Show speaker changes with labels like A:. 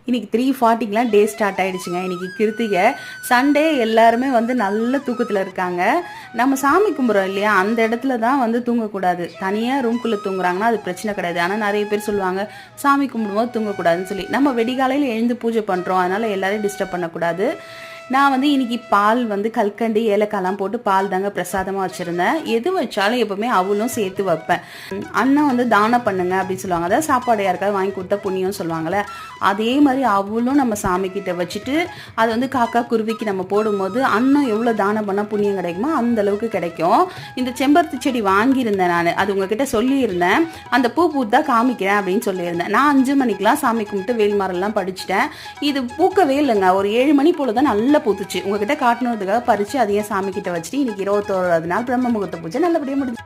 A: இன்றைக்கி 3:40க்கெலாம் day start ஆகிடுச்சுங்க. இன்றைக்கி Krittika Sunday. எல்லாருமே வந்து நல்ல தூக்கத்தில் இருக்காங்க. நம்ம சாமி கும்பிட்றோம் இல்லையா, அந்த இடத்துல தான் வந்து தூங்கக்கூடாது. தனியாக ரூம்குள்ளே தூங்குறாங்கன்னா அது பிரச்சனை கிடையாது. ஆனால் நிறைய பேர் சொல்லுவாங்க சாமி கும்பிடும்போது தூங்கக்கூடாதுன்னு சொல்லி. நம்ம வெடிகாலையில் எழுந்து பூஜை பண்ணுறோம், அதனால் எல்லாரையும் டிஸ்டர்ப் பண்ணக்கூடாது. நான் வந்து இன்றைக்கி பால் வந்து கல்கண்டு ஏலக்காய்லாம் போட்டு பால் தாங்க பிரசாதமாக வச்சுருந்தேன். எது வச்சாலும் எப்போவுமே அவளும் சேர்த்து வைப்பேன். அண்ணன் வந்து தானம் பண்ணுங்க அப்படின்னு சொல்லுவாங்க. அதாவது சாப்பாடு யாருக்காவது வாங்கி கொடுத்தா புண்ணியம் சொல்லுவாங்கள்ல, அதே மாதிரி அவளும் நம்ம சாமிக்கிட்ட வச்சுட்டு அது வந்து காக்கா குருவிக்கு நம்ம போடும்போது அண்ணன் எவ்வளோ தானம் பண்ணால் புண்ணியம் கிடைக்குமோ அந்த அளவுக்கு கிடைக்கும். இந்த செம்பருத்தி செடி வாங்கியிருந்தேன் நான், அது உங்ககிட்ட சொல்லியிருந்தேன். அந்த பூ பூத்தா காமிக்கிறேன் அப்படின்னு சொல்லியிருந்தேன். நான் 5 மணிக்கெலாம் சாமி கும்பிட்டு வேல்மாரெல்லாம் படிச்சுட்டேன். இது பூக்கவே இல்லைங்க. ஒரு 7 மணி போல் தான் நல்லா பூத்துச்சு. உங்ககிட்ட காட்டணுன்றதுக்காக பறித்து அதையே சாமி கிட்ட வச்சுட்டு இன்னைக்கு 21வது நாள் பிரம்ம முகூர்த்த பூஜை நல்லபடியாக முடிஞ்சு.